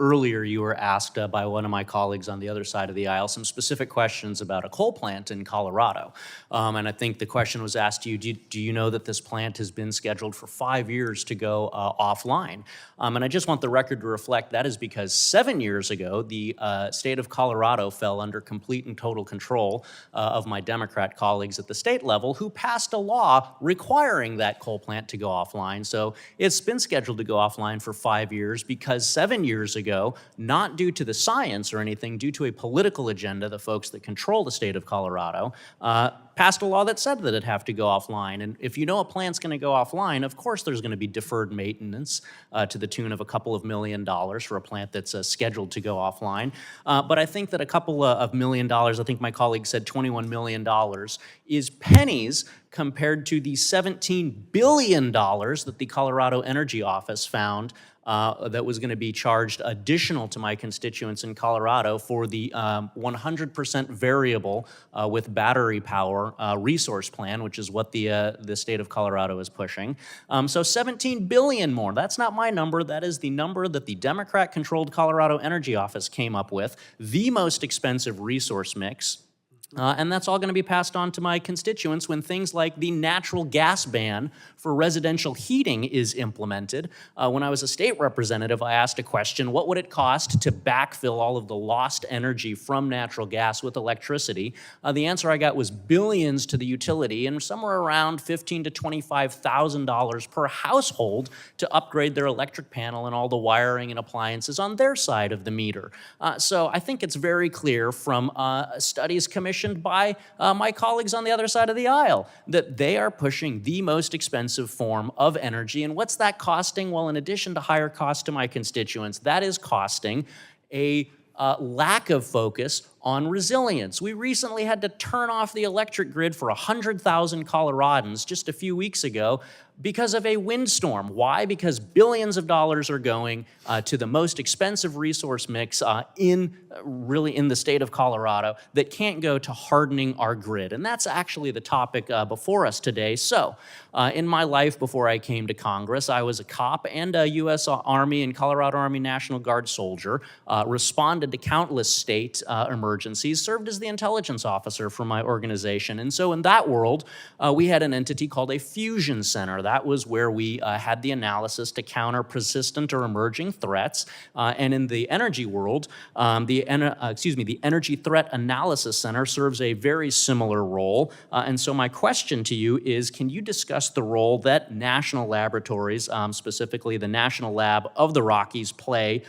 earlier you were asked by one of my colleagues on the other side of the aisle some specific questions about a coal plant in Colorado. And I think the question was asked to you, do you know that this plant has been scheduled for 5 years to go offline? And I just want the record to reflect that is because 7 years ago, the state of Colorado fell under complete and total control of my Democrat colleagues at the state level, who passed a law requiring that coal plant to go offline. So it's been scheduled to go offline for 5 years because 7 years ago, not due to the science or anything, due to a political agenda, the folks that control the state of Colorado passed a law that said that it'd have to go offline. And if you know a plant's going to go offline, of course there's going to be deferred maintenance to the tune of a couple of $1 million for a plant that's scheduled to go offline. But I think that a couple of $1 million, I think my colleague said $21 million, is pennies compared to the $17 billion that the Colorado Energy Office found that was going to be charged additional to my constituents in Colorado for the 100% variable with battery power resource plan, which is what the state of Colorado is pushing. So 17 billion more. That's not my number. That is the number that the Democrat-controlled Colorado Energy Office came up with, the most expensive resource mix. And that's all going to be passed on to my constituents when things like the natural gas ban for residential heating is implemented. When I was a state representative, I asked a question: what would it cost to backfill all of the lost energy from natural gas with electricity? The answer I got was billions to the utility and somewhere around $15,000 to $25,000 per household to upgrade their electric panel and all the wiring and appliances on their side of the meter. So I think it's very clear from studies commissioned by my colleagues on the other side of the aisle that they are pushing the most expensive form of energy. And what's that costing? Well, in addition to higher costs to my constituents, that is costing a lack of focus on resilience. We recently had to turn off the electric grid for 100,000 Coloradans just a few weeks ago because of a windstorm. Why? Because billions of dollars are going to the most expensive resource mix in the state of Colorado that can't go to hardening our grid. And that's actually the topic before us today. So in my life before I came to Congress, I was a cop and a U.S. Army and Colorado Army National Guard soldier, responded to countless state emergencies, served as the intelligence officer for my organization. And so in that world, we had an entity called a fusion center. That was where we had the analysis to counter persistent or emerging threats. And in the energy world, the Energy Threat Analysis Center serves a very similar role. And so my question to you is, can you discuss the role that national laboratories, specifically the National Lab of the Rockies, play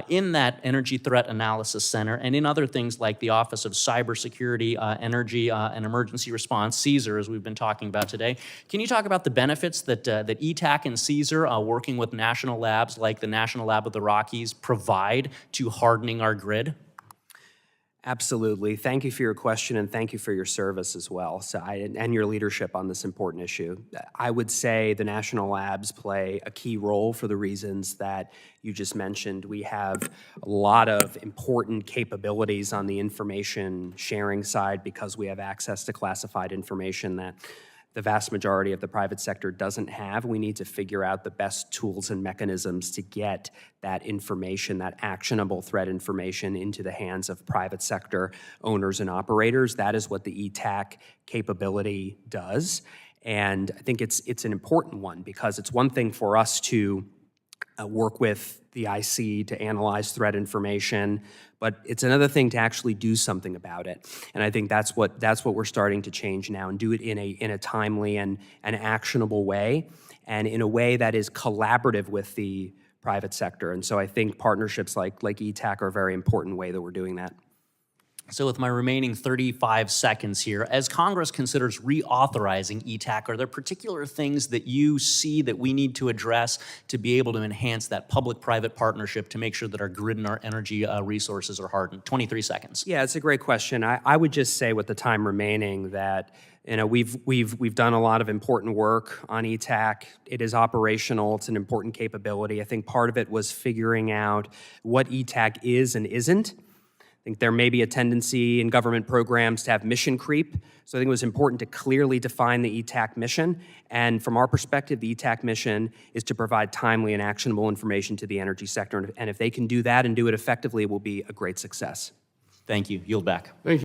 in that Energy Threat Analysis Center and in other things like the Office of Cybersecurity, Energy, and Emergency Response, CSER, as we've been talking about today? Can you talk about the benefits that ETAC and CSER, working with national labs like the National Lab of the Rockies, provide to hardening our grid? Absolutely. Thank you for your question, and thank you for your service as well, and your leadership on this important issue. I would say the national labs play a key role for the reasons that you just mentioned. We have a lot of important capabilities on the information sharing side because we have access to classified information that the vast majority of the private sector doesn't have. We need to figure out the best tools and mechanisms to get that information, that actionable threat information, into the hands of private sector owners and operators. That is what the ETAC capability does. And I think it's an important one because it's one thing for us to work with the IC to analyze threat information, but it's another thing to actually do something about it. And I think that's what we're starting to change now, and do it in a timely and an actionable way, and in a way that is collaborative with the private sector. And so I think partnerships like ETAC are a very important way that we're doing that. So with my remaining 35 seconds here, as Congress considers reauthorizing ETAC, are there particular things that you see that we need to address to be able to enhance that public-private partnership to make sure that our grid and our energy resources are hardened? 23 seconds. Yeah, it's a great question. I would just say with the time remaining that we've done a lot of important work on ETAC. It is operational. It's an important capability. I think part of it was figuring out what ETAC is and isn't. I think there may be a tendency in government programs to have mission creep. So I think it was important to clearly define the ETAC mission. And from our perspective, the ETAC mission is to provide timely and actionable information to the energy sector. And if they can do that and do it effectively, it will be a great success. Thank you. Yield back. Thank you.